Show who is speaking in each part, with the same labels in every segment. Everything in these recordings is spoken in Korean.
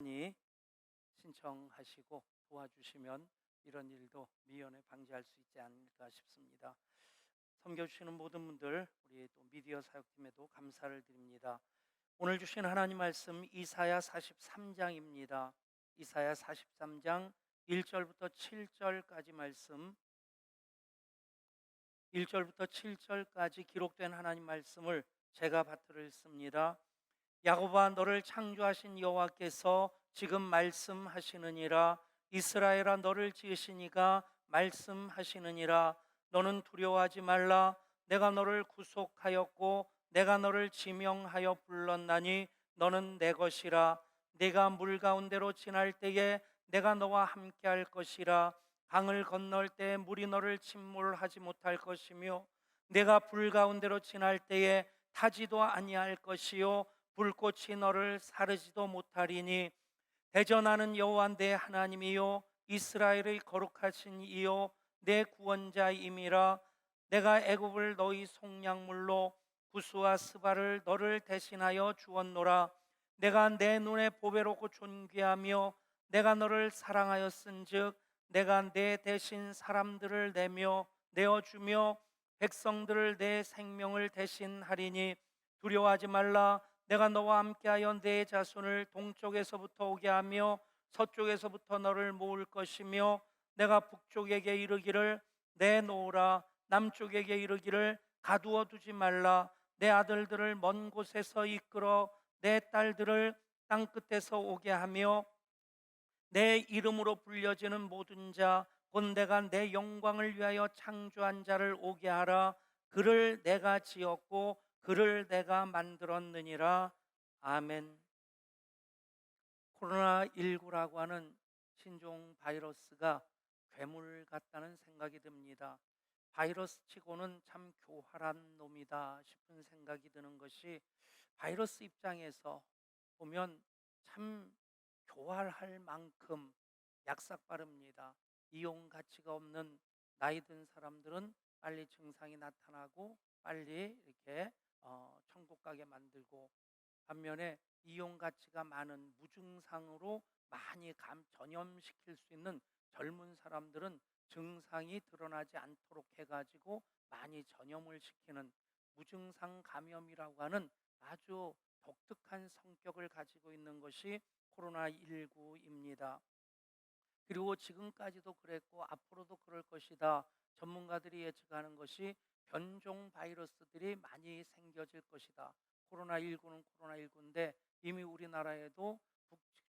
Speaker 1: 이 신청하시고 도와주시면 이런 일도 미연에 방지할 수 있지 않을까 싶습니다. 섬겨주시는 모든 분들, 우리 또 미디어 사역팀에도 감사를 드립니다. 오늘 주신 하나님 말씀 이사야 43장입니다. 이사야 43장 1절부터 7절까지 말씀, 1절부터 7절까지 기록된 하나님 말씀을 제가 받들어 읽습니다. 야곱아, 너를 창조하신 여호와께서 지금 말씀하시느니라. 이스라엘아, 너를 지으신 이가 말씀하시느니라. 너는 두려워하지 말라. 내가 너를 구속하였고 내가 너를 지명하여 불렀나니 너는 내 것이라. 네가 물 가운데로 지날 때에 내가 너와 함께할 것이라. 강을 건널 때 물이 너를 침몰하지 못할 것이며 내가 불 가운데로 지날 때에 타지도 아니할 것이요 불꽃이 너를 사르지도 못하리니 대전하는 여호와 내 하나님이요 이스라엘의 거룩하신 이요 내 구원자임이라. 내가 애굽을 너희 속량물로 구스와 스바를 너를 대신하여 주었노라. 내가 내 눈에 보배롭고 존귀하며 내가 너를 사랑하였은즉 내가 내 대신 사람들을 내어주며 백성들을 내 생명을 대신하리니 두려워하지 말라. 내가 너와 함께하여 내 자손을 동쪽에서부터 오게 하며 서쪽에서부터 너를 모을 것이며 내가 북쪽에게 이르기를 내놓으라. 남쪽에게 이르기를 가두어 두지 말라. 내 아들들을 먼 곳에서 이끌어 내 딸들을 땅 끝에서 오게 하며 내 이름으로 불려지는 모든 자 곧 내가 내 영광을 위하여 창조한 자를 오게 하라. 그를 내가 지었고 그를 내가 만들었느니라. 아멘. 코로나19라고 하는 신종 바이러스가 괴물 같다는 생각이 듭니다. 바이러스 치고는 참 교활한 놈이다 싶은 생각이 드는 것이, 바이러스 입장에서 보면 참 교활할 만큼 약삭빠릅니다. 이용 가치가 없는 나이 든 사람들은 빨리 증상이 나타나고 빨리 이렇게 천국 가게 만들고, 반면에 이용 가치가 많은 무증상으로 많이 전염시킬 수 있는 젊은 사람들은 증상이 드러나지 않도록 해가지고 많이 전염을 시키는 무증상 감염이라고 하는 아주 독특한 성격을 가지고 있는 것이 코로나19입니다. 그리고 지금까지도 그랬고 앞으로도 그럴 것이다. 전문가들이 예측하는 것이 변종 바이러스들이 많이 생겨질 것이다. 코로나19는 코로나19인데 이미 우리나라에도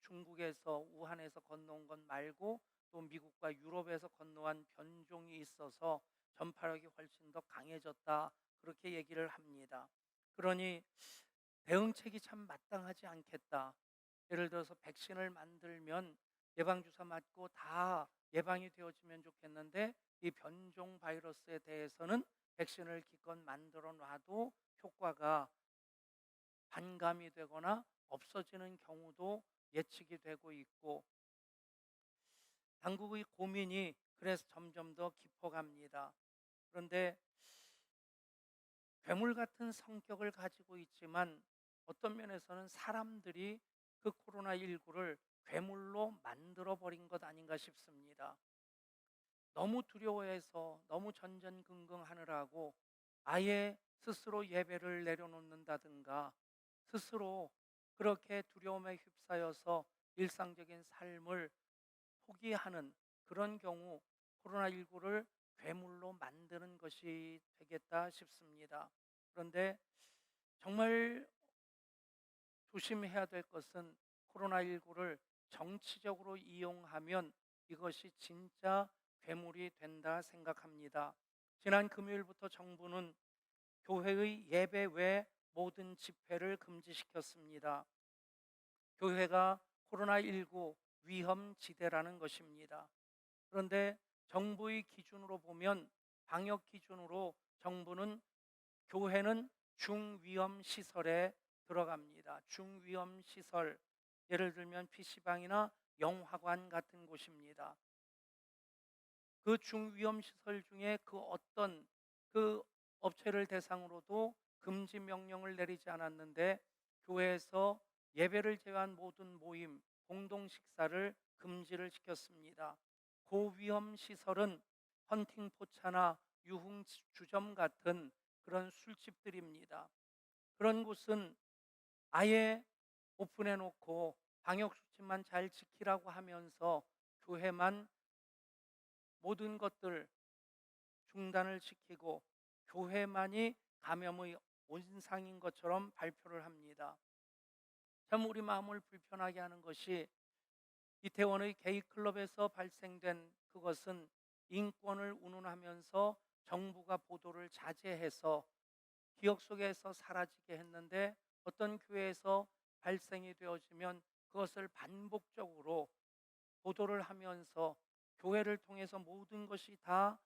Speaker 1: 중국에서 우한에서 건너온 것 말고 또 미국과 유럽에서 건너온 변종이 있어서 전파력이 훨씬 더 강해졌다, 그렇게 얘기를 합니다. 그러니 대응책이 참 마땅하지 않겠다. 예를 들어서 백신을 만들면 예방주사 맞고 다 예방이 되어지면 좋겠는데, 이 변종 바이러스에 대해서는 백신을 기껏 만들어 놔도 효과가 반감이 되거나 없어지는 경우도 예측이 되고 있고, 당국의 고민이 그래서 점점 더 깊어갑니다. 그런데 괴물 같은 성격을 가지고 있지만 어떤 면에서는 사람들이 그 코로나19를 괴물로 만들어버린 것 아닌가 싶습니다. 너무 두려워해서 너무 전전긍긍하느라고 아예 스스로 예배를 내려놓는다든가 스스로 그렇게 두려움에 휩싸여서 일상적인 삶을 포기하는 그런 경우, 코로나19를 괴물로 만드는 것이 되겠다 싶습니다. 그런데 정말 조심해야 될 것은 코로나19를 정치적으로 이용하면 이것이 진짜 괴물이 된다 생각합니다. 지난 금요일부터 정부는 교회의 예배 외 모든 집회를 금지시켰습니다. 교회가 코로나19 위험지대라는 것입니다. 그런데 정부의 기준으로 보면, 방역 기준으로 정부는 교회는 중위험 시설에 들어갑니다. 중위험 시설, 예를 들면 PC방이나 영화관 같은 곳입니다. 그 중위험 시설 중에 그 어떤 그 업체를 대상으로도 금지 명령을 내리지 않았는데, 교회에서 예배를 제외한 모든 모임 공동 식사를 금지를 시켰습니다. 고위험 시설은 헌팅 포차나 유흥 주점 같은 그런 술집들입니다. 그런 곳은 아예 오픈해 놓고 방역 수칙만 잘 지키라고 하면서 교회만 모든 것들 중단을 시키고 교회만이 감염의 온상인 것처럼 발표를 합니다. 참 우리 마음을 불편하게 하는 것이 이태원의 게이클럽에서 발생된 그것은 인권을 운운하면서 정부가 보도를 자제해서 기억 속에서 사라지게 했는데, 어떤 교회에서 발생이 되어지면 그것을 반복적으로 보도를 하면서 교회를 통해서 모든 것이 다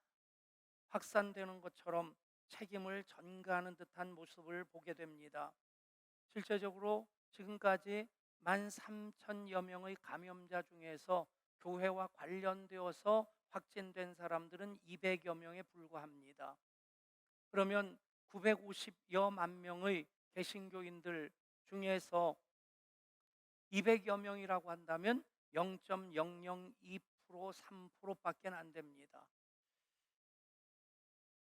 Speaker 1: 확산되는 것처럼 책임을 전가하는 듯한 모습을 보게 됩니다. 실제적으로 지금까지 13,000여 명의 감염자 중에서 교회와 관련되어서 확진된 사람들은 200여 명에 불과합니다. 그러면 950여만 명의 개신교인들 중에서 200여 명이라고 한다면 0.002% 3%밖에 안 됩니다.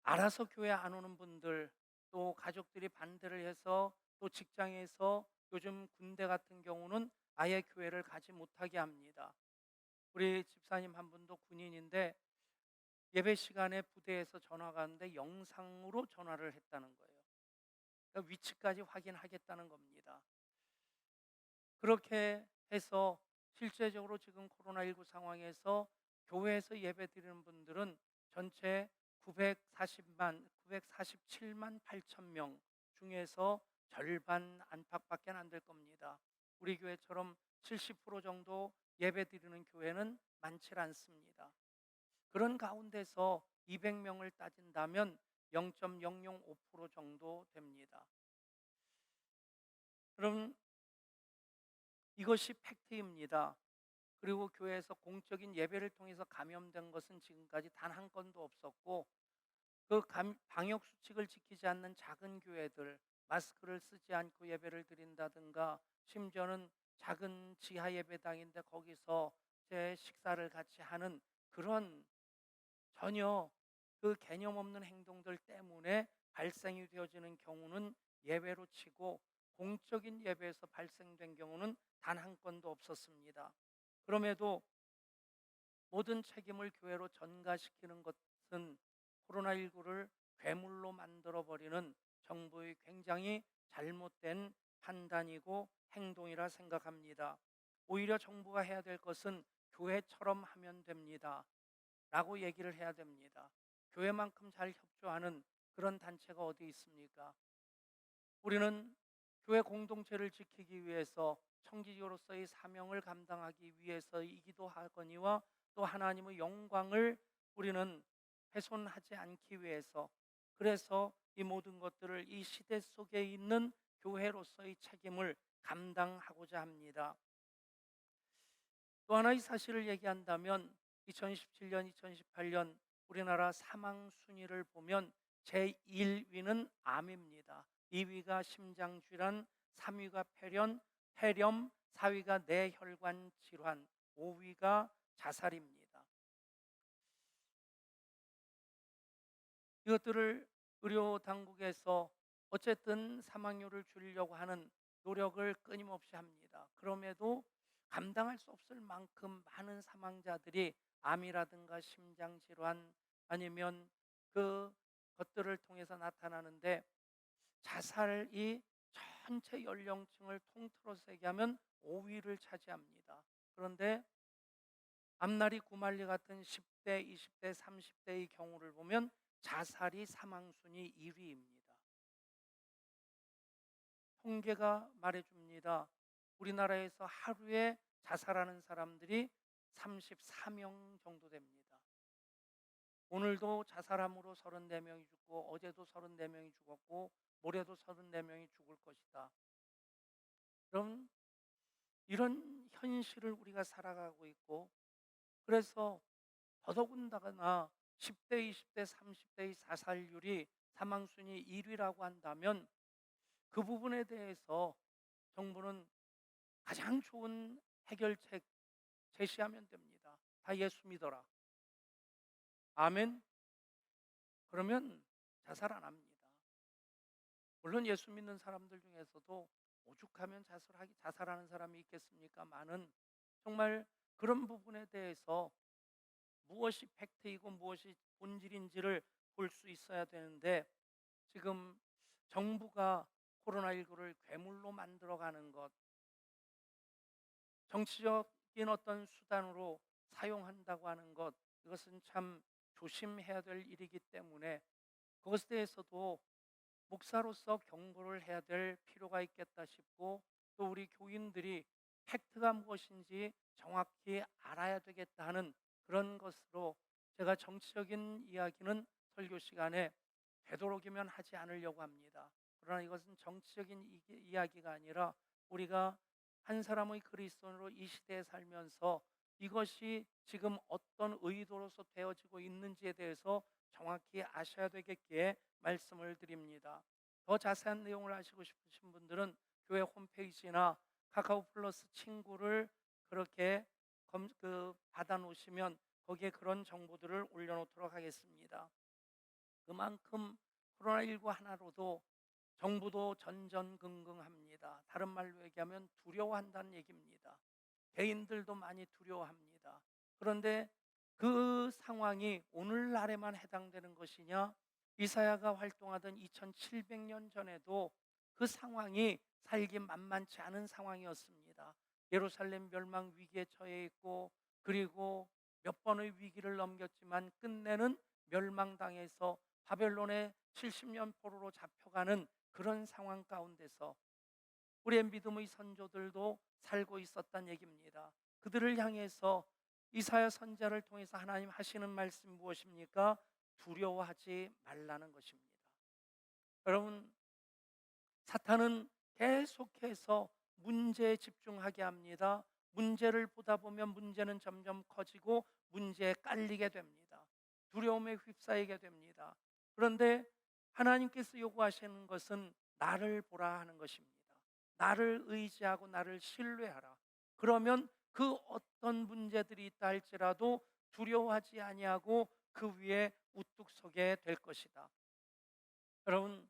Speaker 1: 알아서 교회 안 오는 분들, 또 가족들이 반대를 해서, 또 직장에서, 요즘 군대 같은 경우는 아예 교회를 가지 못하게 합니다. 우리 집사님 한 분도 군인인데 예배 시간에 부대에서 전화가 왔는데 영상으로 전화를 했다는 거예요. 그러니까 위치까지 확인하겠다는 겁니다. 그렇게 해서 실제적으로 지금 코로나19 상황에서 교회에서 예배 드리는 분들은 전체 947만 8천 명 중에서 절반 안팎밖에 안 될 겁니다. 우리 교회처럼 70% 정도 예배 드리는 교회는 많지 않습니다. 그런 가운데서 200명을 따진다면 0.005% 정도 됩니다. 그럼 이것이 팩트입니다. 그리고 교회에서 공적인 예배를 통해서 감염된 것은 지금까지 단 한 건도 없었고, 그 방역 수칙을 지키지 않는 작은 교회들, 마스크를 쓰지 않고 예배를 드린다든가, 심지어는 작은 지하 예배당인데 거기서 제 식사를 같이 하는 그런 전혀 그 개념 없는 행동들 때문에 발생이 되어지는 경우는 예외로 치고, 공적인 예배에서 발생된 경우는 단 한 건도 없었습니다. 그럼에도 모든 책임을 교회로 전가시키는 것은 코로나19를 괴물로 만들어버리는 정부의 굉장히 잘못된 판단이고 행동이라 생각합니다. 오히려 정부가 해야 될 것은 교회처럼 하면 됩니다 라고 얘기를 해야 됩니다. 교회만큼 잘 협조하는 그런 단체가 어디 있습니까? 우리는 교회 공동체를 지키기 위해서 청지기로서의 사명을 감당하기 위해서이기도 하거니와, 또 하나님의 영광을 우리는 훼손하지 않기 위해서, 그래서 이 모든 것들을 이 시대 속에 있는 교회로서의 책임을 감당하고자 합니다. 또 하나의 사실을 얘기한다면 2017년, 2018년 우리나라 사망 순위를 보면 제1위는 암입니다. 2위가 심장질환, 3위가 폐렴, 4위가 뇌혈관 질환, 5위가 자살입니다. 이것들을 의료 당국에서 어쨌든 사망률을 줄이려고 하는 노력을 끊임없이 합니다. 그럼에도 감당할 수 없을 만큼 많은 사망자들이 암이라든가 심장질환 아니면 그 것들을 통해서 나타나는데, 자살이 전체 연령층을 통틀어서 얘기하면 5위를 차지합니다. 그런데 앞날이 구말리 같은 10대, 20대, 30대의 경우를 보면 자살이 사망순위 1위입니다. 통계가 말해줍니다. 우리나라에서 하루에 자살하는 사람들이 34명 정도 됩니다. 오늘도 자살함으로 34명이 죽고, 어제도 34명이 죽었고, 모레도 34명이 죽을 것이다. 그럼 이런 현실을 우리가 살아가고 있고, 그래서 더더군다나 10대, 20대, 30대의 자살률이 사망순위 1위라고 한다면 그 부분에 대해서 정부는 가장 좋은 해결책 제시하면 됩니다. 다 예수 믿어라. 아멘. 그러면 자살 안 합니다. 물론 예수 믿는 사람들 중에서도 오죽하면 자살하는 사람이 있겠습니까? 많은 정말 그런 부분에 대해서 무엇이 팩트이고 무엇이 본질인지를 볼 수 있어야 되는데, 지금 정부가 코로나19를 괴물로 만들어가는 것, 정치적인 어떤 수단으로 사용한다고 하는 것, 이것은 참 조심해야 될 일이기 때문에 그것에 대해서도 목사로서 경고를 해야 될 필요가 있겠다 싶고, 또 우리 교인들이 팩트가 무엇인지 정확히 알아야 되겠다 하는 그런 것으로, 제가 정치적인 이야기는 설교 시간에 되도록이면 하지 않으려고 합니다. 그러나 이것은 정치적인 이야기가 아니라 우리가 한 사람의 그리스도인으로 이 시대에 살면서 이것이 지금 어떤 의도로서 되어지고 있는지에 대해서 정확히 아셔야 되겠기에 말씀을 드립니다. 더 자세한 내용을 아시고 싶으신 분들은 교회 홈페이지나 카카오 플러스 친구를 그렇게 받아 놓으시면 거기에 그런 정보들을 올려놓도록 하겠습니다. 그만큼 코로나19 하나로도 정부도 전전긍긍합니다. 다른 말로 얘기하면 두려워한다는 얘기입니다. 개인들도 많이 두려워합니다. 그런데 그 상황이 오늘날에만 해당되는 것이냐? 이사야가 활동하던 2700년 전에도 그 상황이 살기 만만치 않은 상황이었습니다. 예루살렘 멸망 위기에 처해 있고, 그리고 몇 번의 위기를 넘겼지만 끝내는 멸망당해서 바벨론의 70년 포로로 잡혀가는 그런 상황 가운데서 우리의 믿음의 선조들도 살고 있었단 얘기입니다. 그들을 향해서 이사야 선지자를 통해서 하나님 하시는 말씀 무엇입니까? 두려워하지 말라는 것입니다. 여러분, 사탄은 계속해서 문제에 집중하게 합니다. 문제를 보다 보면 문제는 점점 커지고 문제에 깔리게 됩니다. 두려움에 휩싸이게 됩니다. 그런데 하나님께서 요구하시는 것은 나를 보라 하는 것입니다. 나를 의지하고 나를 신뢰하라. 그러면 그 어떤 문제들이 있다 할지라도 두려워하지 아니하고 그 위에 우뚝 서게 될 것이다. 여러분,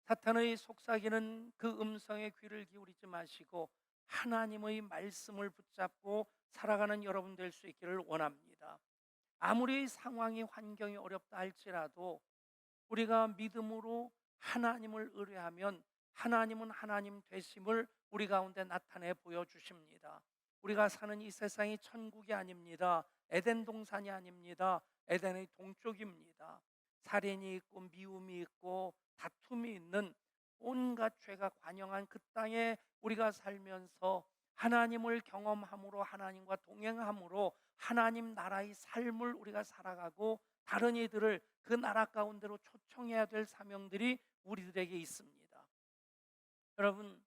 Speaker 1: 사탄의 속삭이는 그 음성에 귀를 기울이지 마시고 하나님의 말씀을 붙잡고 살아가는 여러분 될 수 있기를 원합니다. 아무리 상황이 환경이 어렵다 할지라도 우리가 믿음으로 하나님을 의뢰하면 하나님은 하나님 되심을 우리 가운데 나타내 보여주십니다. 우리가 사는 이 세상이 천국이 아닙니다. 에덴 동산이 아닙니다. 에덴의 동쪽입니다. 살인이 있고 미움이 있고 다툼이 있는 온갖 죄가 관영한 그 땅에 우리가 살면서 하나님을 경험함으로, 하나님과 동행함으로 하나님 나라의 삶을 우리가 살아가고 다른 이들을 그 나라 가운데로 초청해야 될 사명들이 우리들에게 있습니다. 여러분,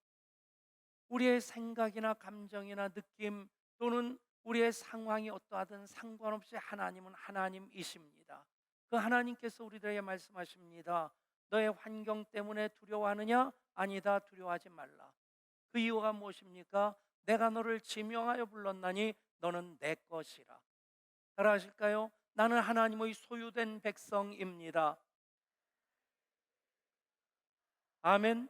Speaker 1: 우리의 생각이나 감정이나 느낌 또는 우리의 상황이 어떠하든 상관없이 하나님은 하나님이십니다. 그 하나님께서 우리들에게 말씀하십니다. 너의 환경 때문에 두려워하느냐? 아니다, 두려워하지 말라. 그 이유가 무엇입니까? 내가 너를 지명하여 불렀나니 너는 내 것이라. 따라하실까요? 나는 하나님의 소유된 백성입니다. 아멘.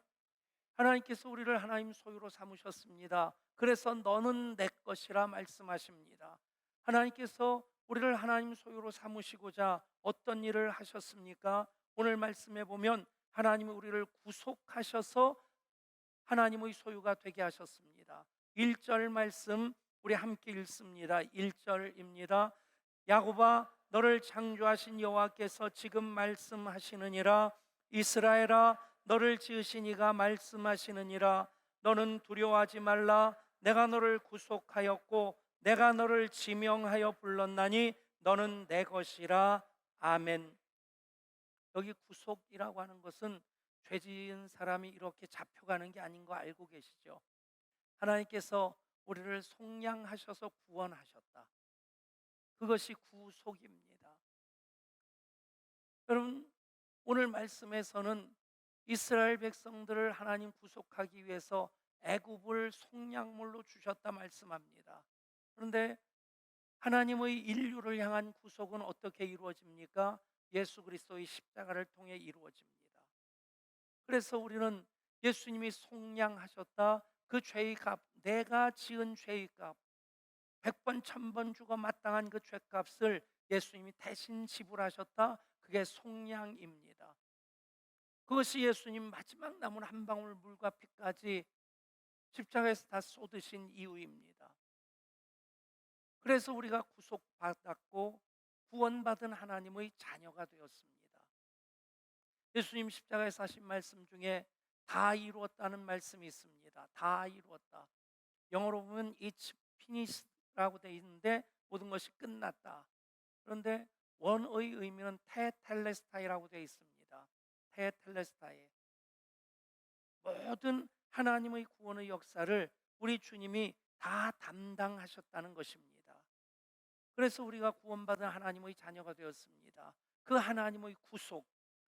Speaker 1: 하나님께서 우리를 하나님 소유로 삼으셨습니다. 그래서 너는 내 것이라 말씀하십니다. 하나님께서 우리를 하나님 소유로 삼으시고자 어떤 일을 하셨습니까? 오늘 말씀에 보면 하나님이 우리를 구속하셔서 하나님의 소유가 되게 하셨습니다. 1절 말씀 우리 함께 읽습니다. 1절입니다. 야곱아, 너를 창조하신 여호와께서 지금 말씀하시느니라. 이스라엘아, 너를 지으신 이가 말씀하시느니라. 너는 두려워하지 말라. 내가 너를 구속하였고 내가 너를 지명하여 불렀나니 너는 내 것이라. 아멘. 여기 구속이라고 하는 것은 죄 지은 사람이 이렇게 잡혀가는 게 아닌 거 알고 계시죠? 하나님께서 우리를 속량하셔서 구원하셨다. 그것이 구속입니다. 여러분, 오늘 말씀에서는 이스라엘 백성들을 하나님 구속하기 위해서 애굽을 속량물로 주셨다 말씀합니다. 그런데 하나님의 인류를 향한 구속은 어떻게 이루어집니까? 예수 그리스도의 십자가를 통해 이루어집니다. 그래서 우리는 예수님이 속량하셨다, 그 죄의 값, 내가 지은 죄의 값, 100번 1000번 죽어 마땅한 그 죄값을 예수님이 대신 지불하셨다, 그게 속량입니다. 그것이 예수님 마지막 남은 한 방울 물과 피까지 십자가에서 다 쏟으신 이유입니다. 그래서 우리가 구속받았고 구원받은 하나님의 자녀가 되었습니다. 예수님 십자가에서 하신 말씀 중에 다 이루었다는 말씀이 있습니다. 다 이루었다. 영어로 보면 It's finished라고 되어 있는데 모든 것이 끝났다. 그런데 원어의 의미는 테텔레스타이라고 되어 있습니다. 테텔레스타이. 모든 하나님의 구원의 역사를 우리 주님이 다 담당하셨다는 것입니다. 그래서 우리가 구원받은 하나님의 자녀가 되었습니다. 그 하나님의 구속,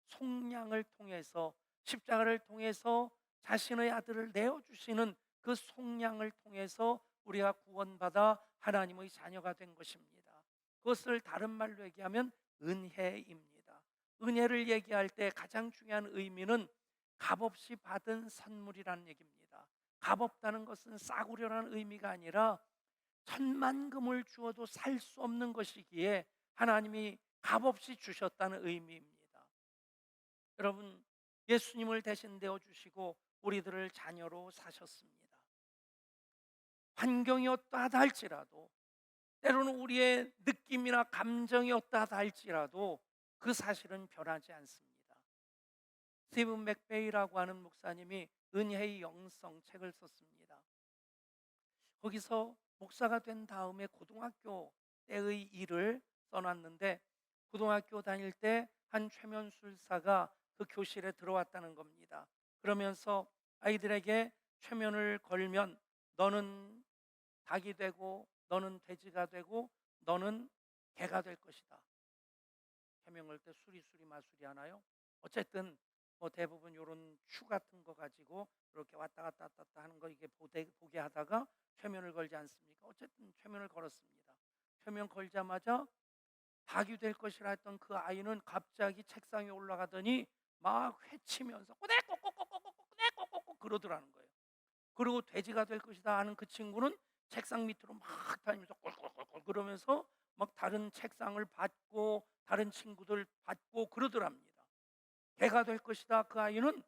Speaker 1: 속량을 통해서, 십자가를 통해서 자신의 아들을 내어주시는 그 속량을 통해서 우리가 구원받아 하나님의 자녀가 된 것입니다. 그것을 다른 말로 얘기하면 은혜입니다. 은혜를 얘기할 때 가장 중요한 의미는 값없이 받은 선물이라는 얘기입니다. 값없다는 것은 싸구려라는 의미가 아니라 천만금을 주어도 살 수 없는 것이기에 하나님이 값없이 주셨다는 의미입니다. 여러분, 예수님을 대신 되어 주시고 우리들을 자녀로 사셨습니다. 환경이 어떠하다 할지라도, 때로는 우리의 느낌이나 감정이 어떠하다 할지라도 그 사실은 변하지 않습니다. 스티븐 맥베이라고 하는 목사님이 은혜의 영성 책을 썼습니다. 거기서 목사가 된 다음에 고등학교 때의 일을 써놨는데, 고등학교 다닐 때 한 최면술사가 그 교실에 들어왔다는 겁니다. 그러면서 아이들에게 최면을 걸면 너는 닭이 되고 너는 돼지가 되고 너는 개가 될 것이다. 최면 걸 때 수리수리 마수리 하나요? 어쨌든 뭐 대부분 이런 추 같은 거 가지고 이렇게 왔다 갔다 왔다 갔다 하는 거 이게 보게 하다가 최면을 걸지 않습니까? 어쨌든 최면을 걸었습니다. 최면 걸자마자 닭이 될 것이라 했던 그 아이는 갑자기 책상에 올라가더니 막 회치면서 꼬대꼬꼬꼬꼬꼬꼬꼬꼬 그러더라는 거예요. 그리고 돼지가 될 것이다 하는 그 친구는 책상 밑으로 막 다니면서 꼴꼴꼴꼴 그러면서 막 다른 책상을 받고 다른 친구들 받고 그러더랍니다. 개가 될 것이다 그 아이는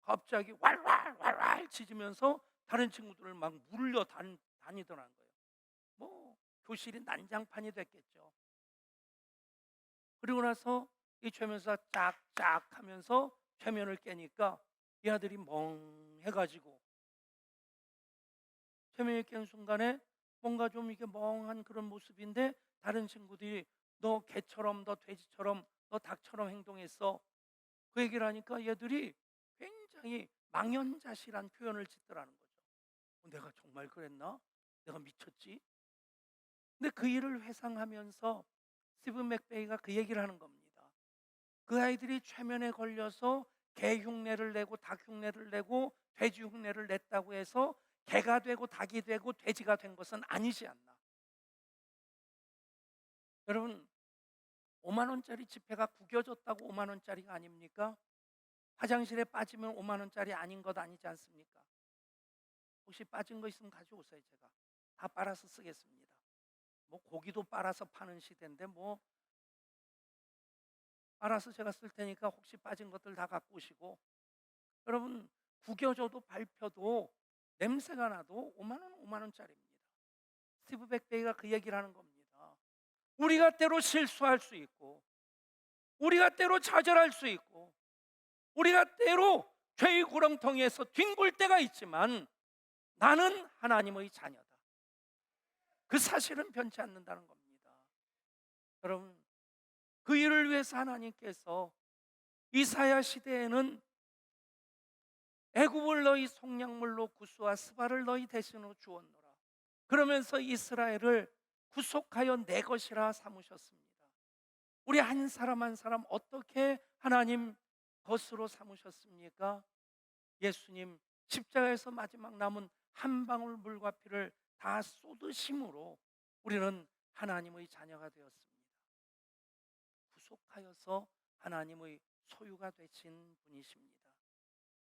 Speaker 1: 갑자기 왈왈왈왈 짖으면서 다른 친구들을 막 물려 다니더라는 거예요. 뭐 교실이 난장판이 됐겠죠. 그리고 나서 이 최면사 짝짝 하면서 최면을 깨니까 이 아들이 멍해가지고, 최면을 깬 순간에 뭔가 좀 이게 멍한 그런 모습인데 다른 친구들이 너 개처럼, 너 돼지처럼, 너 닭처럼 행동했어, 그 얘기를 하니까 얘들이 굉장히 망연자실한 표현을 짓더라는 거죠. 내가 정말 그랬나? 내가 미쳤지? 근데 그 일을 회상하면서 스티븐 맥베이가 그 얘기를 하는 겁니다. 그 아이들이 최면에 걸려서 개 흉내를 내고 닭 흉내를 내고 돼지 흉내를 냈다고 해서 개가 되고 닭이 되고 돼지가 된 것은 아니지 않나. 여러분, 5만 원짜리 지폐가 구겨졌다고 5만 원짜리가 아닙니까? 화장실에 빠지면 5만 원짜리 아닌 것 아니지 않습니까? 혹시 빠진 거 있으면 가져오세요. 제가 다 빨아서 쓰겠습니다. 뭐 고기도 빨아서 파는 시대인데 뭐 빨아서 제가 쓸 테니까 혹시 빠진 것들 다 갖고 오시고. 여러분, 구겨져도 밟혀도 냄새가 나도 5만 원, 5만 원짜리입니다. 스티브 백베이가 그 얘기를 하는 겁니다. 우리가 때로 실수할 수 있고, 우리가 때로 좌절할 수 있고, 우리가 때로 죄의 구렁텅이에서 뒹굴 때가 있지만 나는 하나님의 자녀다. 그 사실은 변치 않는다는 겁니다. 여러분, 그 일을 위해서 하나님께서 이사야 시대에는 애굽을 너희 속량물로 구수와 스바를 너희 대신으로 주었노라. 그러면서 이스라엘을 구속하여 내 것이라 삼으셨습니다. 우리 한 사람 한 사람 어떻게 하나님 것으로 삼으셨습니까? 예수님 십자가에서 마지막 남은 한 방울 물과 피를 다 쏟으심으로 우리는 하나님의 자녀가 되었습니다. 구속하여서 하나님의 소유가 되신 분이십니다.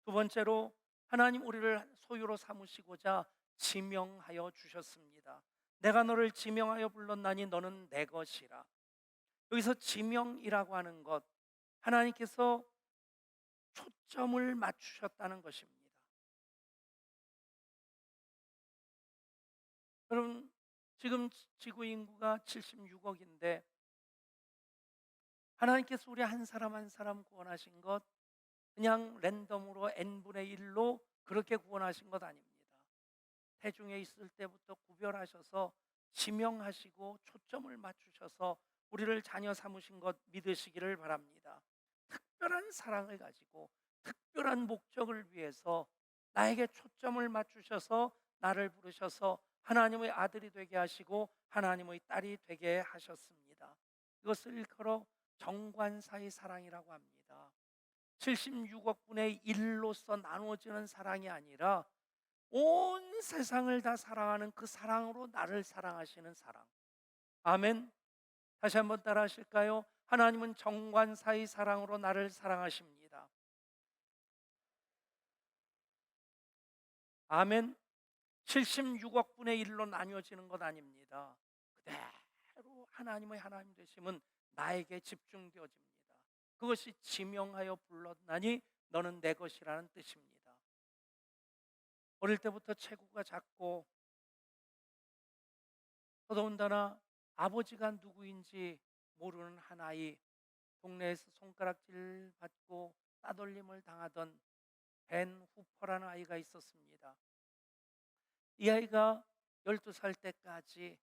Speaker 1: 두 번째로 하나님 우리를 소유로 삼으시고자 지명하여 주셨습니다. 내가 너를 지명하여 불렀나니 너는 내 것이라. 여기서 지명이라고 하는 것, 하나님께서 초점을 맞추셨다는 것입니다. 여러분, 지금 지구 인구가 76억인데 하나님께서 우리 한 사람 한 사람 구원하신 것 그냥 랜덤으로 n분의 1로 그렇게 구원하신 것 아닙니다. 태중에 있을 때부터 구별하셔서 지명하시고 초점을 맞추셔서 우리를 자녀 삼으신 것 믿으시기를 바랍니다. 특별한 사랑을 가지고 특별한 목적을 위해서 나에게 초점을 맞추셔서 나를 부르셔서 하나님의 아들이 되게 하시고 하나님의 딸이 되게 하셨습니다. 이것을 일컬어 정관사의 사랑이라고 합니다. 76억 분의 1로서 나누어지는 사랑이 아니라 온 세상을 다 사랑하는 그 사랑으로 나를 사랑하시는 사랑. 아멘. 다시 한번 따라 하실까요? 하나님은 정관사의 사랑으로 나를 사랑하십니다. 아멘. 76억 분의 1로 나뉘어지는 것 아닙니다. 그대로 하나님의 하나님 되심은 나에게 집중되어집니다. 그것이 지명하여 불렀나니 너는 내 것이라는 뜻입니다. 어릴 때부터 체구가 작고 더더군다나 아버지가 누구인지 모르는 한 아이, 동네에서 손가락질 받고 따돌림을 당하던 벤 후퍼라는 아이가 있었습니다. 이 아이가 12살 때까지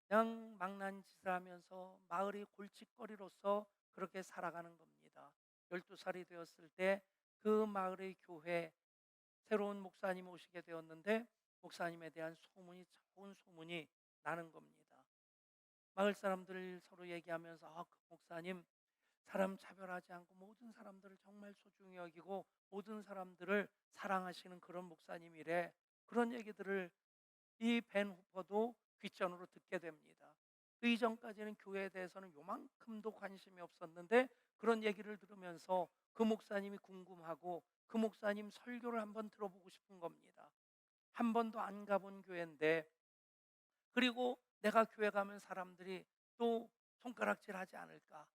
Speaker 1: 그냥 망난 짓을 하면서 마을이 골칫거리로서 그렇게 살아가는 겁니다. 12살이 되었을 때 그 마을의 교회 새로운 목사님이 오시게 되었는데 목사님에 대한 소문이 좋은 소문이 나는 겁니다. 마을 사람들 서로 얘기하면서 그 목사님 사람 차별하지 않고 모든 사람들을 정말 소중히 여기고 모든 사람들을 사랑하시는 그런 목사님이래. 그런 얘기들을 이 벤 후퍼도 귓전으로 듣게 됩니다. 그 이전까지는 교회에 대해서는 요만큼도 관심이 없었는데 그런 얘기를 들으면서 그 목사님이 궁금하고 그 목사님 설교를 한번 들어보고 싶은 겁니다. 한 번도 안 가본 교회인데, 그리고 내가 교회 가면 사람들이 또 손가락질 하지 않을까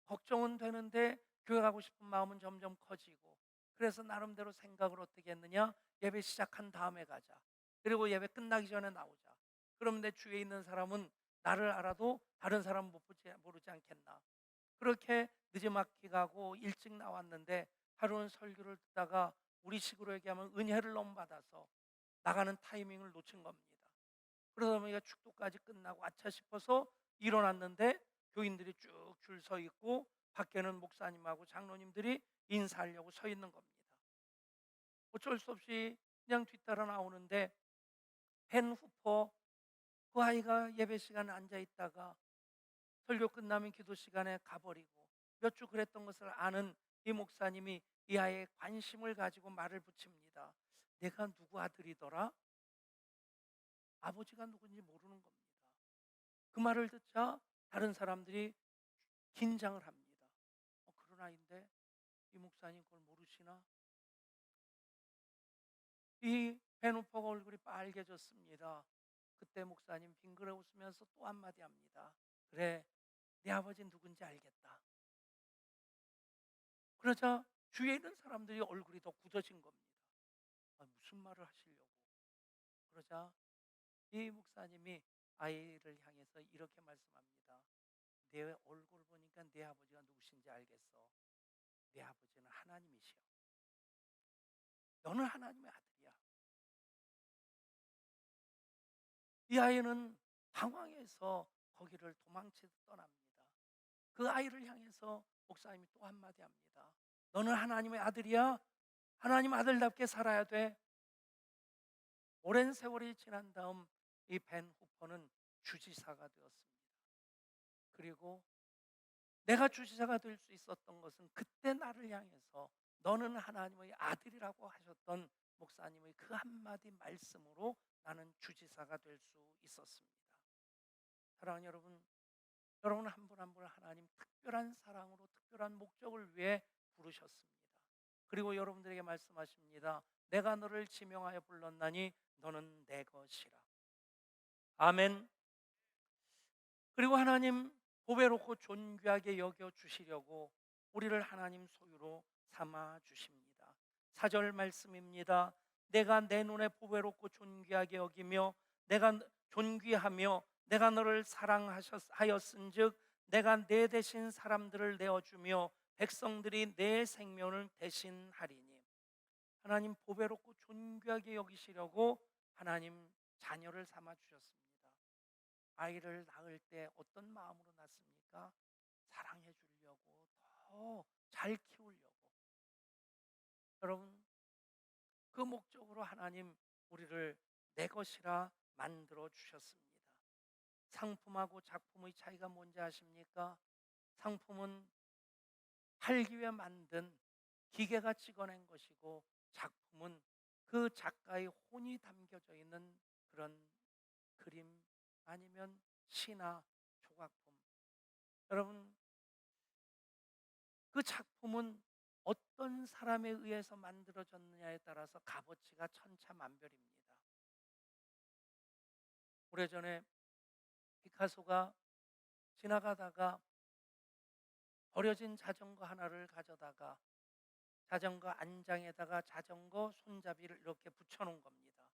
Speaker 1: 걱정은 되는데 교회 가고 싶은 마음은 점점 커지고, 그래서 나름대로 생각을 어떻게 했느냐, 예배 시작한 다음에 가자, 그리고 예배 끝나기 전에 나오자. 그럼 내 주위에 있는 사람은 나를 알아도 다른 사람은 모르지 않겠나. 그렇게 늦지막히 가고 일찍 나왔는데 하루는 설교를 듣다가 우리식으로 얘기하면 은혜를 너무 받아서 나가는 타이밍을 놓친 겁니다. 그러다 보니까 축도까지 끝나고 아차 싶어서 일어났는데 교인들이 쭉 줄 서 있고 밖에는 목사님하고 장로님들이 인사하려고 서 있는 겁니다. 어쩔 수 없이 그냥 뒤따라 나오는데 벤 후퍼, 그 아이가 예배 시간에 앉아 있다가 설교 끝나면 기도 시간에 가버리고 몇 주 그랬던 것을 아는 이 목사님이 이 아이의 관심을 가지고 말을 붙입니다. 내가 누구 아들이더라? 아버지가 누군지 모르는 겁니다. 그 말을 듣자 다른 사람들이 긴장을 합니다. 그런 아이인데 이 목사님 그걸 모르시나? 이 베누퍼가 얼굴이 빨개졌습니다. 그때 목사님 빙그레 웃으면서 또 한마디 합니다. 그래, 네 아버지 누군지 알겠다. 그러자 주위에 있는 사람들이 얼굴이 더 굳어진 겁니다. 무슨 말을 하시려고. 그러자 이 목사님이 아이를 향해서 이렇게 말씀합니다. 내 얼굴 보니까 내 아버지가 누구신지 알겠어. 내 아버지는 하나님이시여. 너는 하나님의 아들이야. 이 아이는 당황해서 거기를 도망치듯 떠납니다. 그 아이를 향해서 목사님이 또 한마디 합니다. 너는 하나님의 아들이야. 하나님 아들답게 살아야 돼. 오랜 세월이 지난 다음 이 벤 후퍼는 주지사가 되었습니다. 그리고 내가 주지사가 될 수 있었던 것은 그때 나를 향해서 너는 하나님의 아들이라고 하셨던 목사님의 그 한마디 말씀으로 나는 주지사가 될 수 있었습니다. 사랑하는 여러분, 여러분 한 분 한 분 하나님 특별한 사랑으로 특별한 목적을 위해 부르셨습니다. 그리고 여러분들에게 말씀하십니다. 내가 너를 지명하여 불렀나니 너는 내 것이라. 아멘. 그리고 하나님 보배롭고 존귀하게 여겨 주시려고 우리를 하나님 소유로 삼아 주십니다. 4절 말씀입니다. 내가 내 눈에 보배롭고 존귀하게 여기며 내가 존귀하며 내가 너를 사랑하였은즉 내가 내 대신 사람들을 내어주며 백성들이 내 생명을 대신하리니. 하나님 보배롭고 존귀하게 여기시려고 하나님 자녀를 삼아 주셨습니다. 아이를 낳을 때 어떤 마음으로 낳습니까? 사랑해 주려고, 더 잘 키우려고. 여러분, 그 목적으로 하나님 우리를 내 것이라 만들어 주셨습니다. 상품하고 작품의 차이가 뭔지 아십니까? 상품은 팔기 위해 만든 기계가 찍어낸 것이고, 작품은 그 작가의 혼이 담겨져 있는 그런 그림 아니면 시나 조각품. 여러분, 그 작품은 어떤 사람에 의해서 만들어졌느냐에 따라서 값어치가 천차만별입니다. 오래전에 피카소가 지나가다가 버려진 자전거 하나를 가져다가 자전거 안장에다가 자전거 손잡이를 이렇게 붙여놓은 겁니다.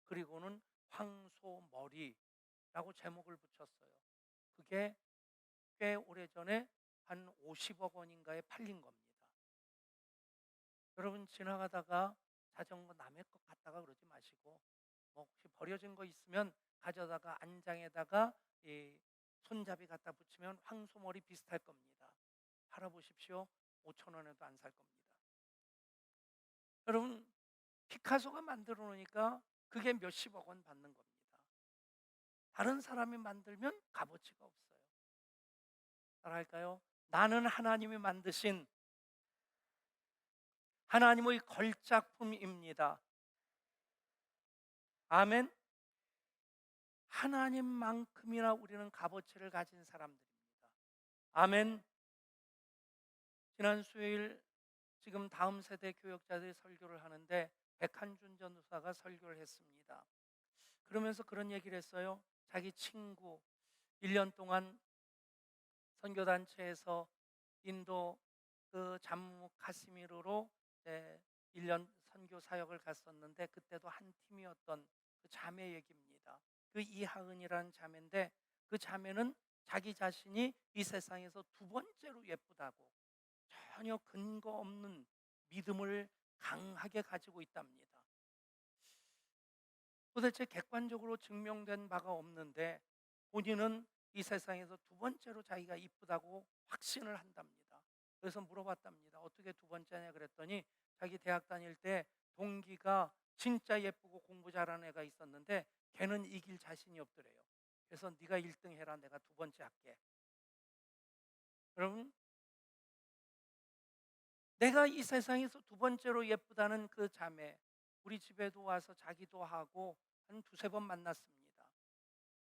Speaker 1: 그리고는 황소머리라고 제목을 붙였어요. 그게 꽤 오래전에 한 50억 원인가에 팔린 겁니다. 여러분, 지나가다가 자전거 남의 것 갖다가 그러지 마시고, 뭐 혹시 버려진 거 있으면 가져다가 안장에다가 이 손잡이 갖다 붙이면 황소머리 비슷할 겁니다. 팔아보십시오. 5천 원에도 안 살 겁니다. 여러분, 피카소가 만들어 놓으니까 그게 몇십억 원 받는 겁니다. 다른 사람이 만들면 값어치가 없어요. 따라할까요? 나는 하나님이 만드신 하나님의 걸작품입니다. 아멘. 하나님만큼이나 우리는 값어치를 가진 사람들입니다. 아멘. 지난 수요일 지금 다음 세대 교역자들이 설교를 하는데 백한준 전도사가 설교를 했습니다. 그러면서 그런 얘기를 했어요. 자기 친구 1년 동안 선교단체에서 인도 그 잠무 카스미르로 1년 선교 사역을 갔었는데, 그때도 한 팀이었던 그 자매 얘기입니다. 그 이하은이라는 자매인데, 그 자매는 자기 자신이 이 세상에서 두 번째로 예쁘다고 전혀 근거 없는 믿음을 강하게 가지고 있답니다. 도대체 객관적으로 증명된 바가 없는데 본인은 이 세상에서 두 번째로 자기가 이쁘다고 확신을 한답니다. 그래서 물어봤답니다. 어떻게 두 번째냐 그랬더니 자기 대학 다닐 때 동기가 진짜 예쁘고 공부 잘하는 애가 있었는데 걔는 이길 자신이 없더래요. 그래서 네가 1등 해라, 내가 두 번째 할게. 여러분, 내가 이 세상에서 두 번째로 예쁘다는 그 자매, 우리 집에도 와서 자기도 하고 한 두세 번 만났습니다.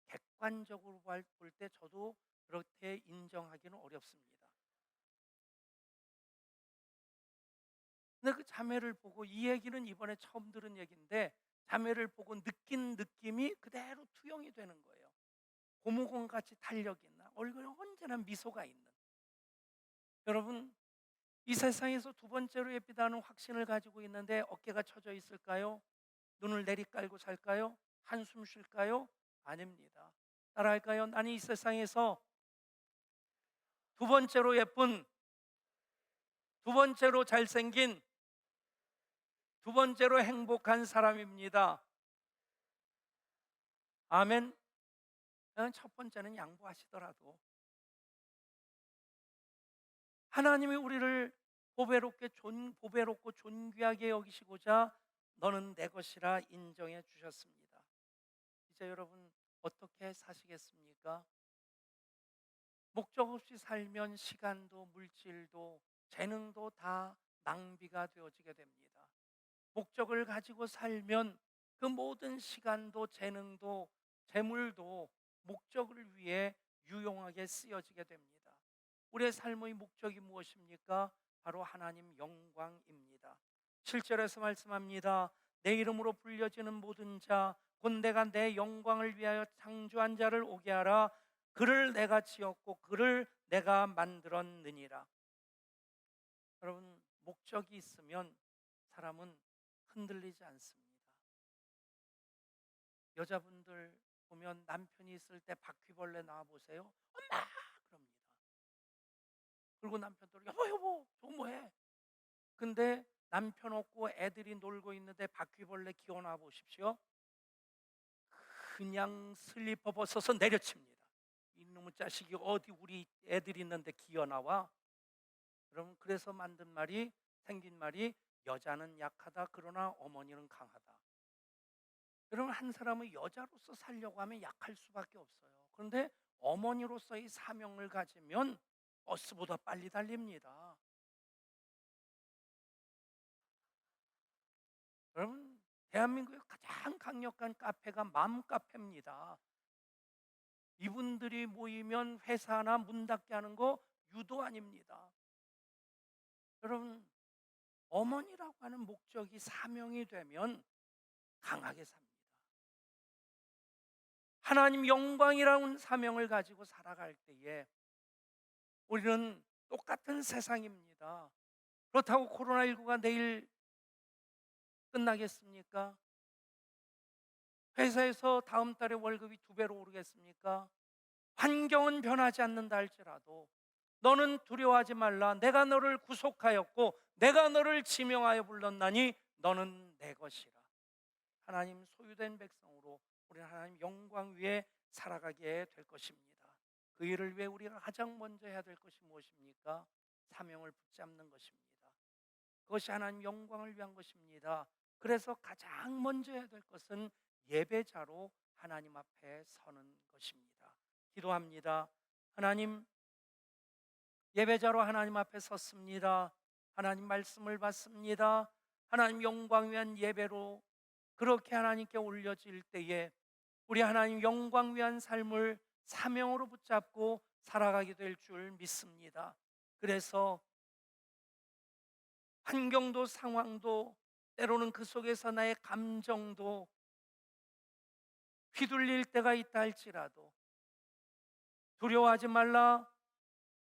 Speaker 1: 객관적으로 볼 때 저도 그렇게 인정하기는 어렵습니다. 근데 그 자매를 보고, 이 얘기는 이번에 처음 들은 얘기인데, 자매를 보고 느낀 느낌이 그대로 투영이 되는 거예요. 고무공같이 탄력 있나, 얼굴에 언제나 미소가 있는. 여러분, 이 세상에서 두 번째로 예쁘다는 확신을 가지고 있는데 어깨가 처져 있을까요? 눈을 내리깔고 살까요? 한숨 쉴까요? 아닙니다. 따라할까요? 나는 이 세상에서 두 번째로 예쁜, 두 번째로 잘생긴, 두 번째로 행복한 사람입니다. 아멘. 첫 번째는 양보하시더라도 하나님이 우리를 보배롭고 존귀하게 여기시고자 너는 내 것이라 인정해 주셨습니다. 이제 여러분 어떻게 사시겠습니까? 목적 없이 살면 시간도 물질도 재능도 다 낭비가 되어지게 됩니다. 목적을 가지고 살면 그 모든 시간도 재능도 재물도 목적을 위해 유용하게 쓰여지게 됩니다. 우리의 삶의 목적이 무엇입니까? 바로 하나님 영광입니다. 7절에서 말씀합니다. 내 이름으로 불려지는 모든 자 곧 내가 내 영광을 위하여 창조한 자를 오게 하라. 그를 내가 지었고 그를 내가 만들었느니라. 여러분, 목적이 있으면 사람은 흔들리지 않습니다. 여자분들 보면 남편이 있을 때 바퀴벌레 나와 보세요. 엄마! 그럽니다. 그리고 남편도 여보 저 뭐해? 근데 남편 없고 애들이 놀고 있는데 바퀴벌레 기어나 보십시오. 그냥 슬리퍼 벗어서 내려칩니다. 이놈의 자식이 어디 우리 애들 있는데 기어나와? 그럼 그래서 만든 말이 생긴 말이 여자는 약하다 그러나 어머니는 강하다. 여러분, 한 사람은 여자로서 살려고 하면 약할 수밖에 없어요. 그런데 어머니로서의 사명을 가지면 버스보다 빨리 달립니다. 여러분, 대한민국의 가장 강력한 카페가 맘카페입니다. 이분들이 모이면 회사나 문 닫게 하는 거 유도 아닙니다. 여러분, 어머니라고 하는 목적이 사명이 되면 강하게 삽니다. 하나님 영광이라는 사명을 가지고 살아갈 때에 우리는 똑같은 세상입니다. 그렇다고 코로나19가 내일 끝나겠습니까? 회사에서 다음 달에 월급이 2배로 오르겠습니까? 환경은 변하지 않는다 할지라도 너는 두려워하지 말라. 내가 너를 구속하였고 내가 너를 지명하여 불렀나니 너는 내 것이라. 하나님 소유된 백성으로 우리는 하나님 영광 위에 살아가게 될 것입니다. 그 일을 위해 우리가 가장 먼저 해야 될 것이 무엇입니까? 사명을 붙잡는 것입니다. 그것이 하나님 영광을 위한 것입니다. 그래서 가장 먼저 해야 될 것은 예배자로 하나님 앞에 서는 것입니다. 기도합니다. 하나님, 예배자로 하나님 앞에 섰습니다. 하나님 말씀을 받습니다. 하나님 영광 위한 예배로 그렇게 하나님께 올려질 때에 우리 하나님 영광 위한 삶을 사명으로 붙잡고 살아가게 될 줄 믿습니다. 그래서 환경도 상황도 때로는 그 속에서 나의 감정도 휘둘릴 때가 있다 할지라도 두려워하지 말라.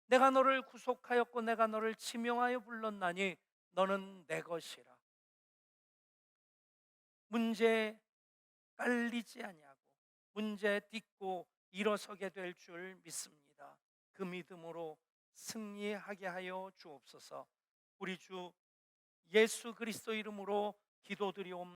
Speaker 1: 내가 너를 구속하였고 내가 너를 지명하여 불렀나니 너는 내 것이라. 문제에 깔리지 아니하고 문제에 딛고 일어서게 될 줄 믿습니다. 그 믿음으로 승리하게 하여 주옵소서. 우리 주 예수 그리스도 이름으로 기도드리옵나이다.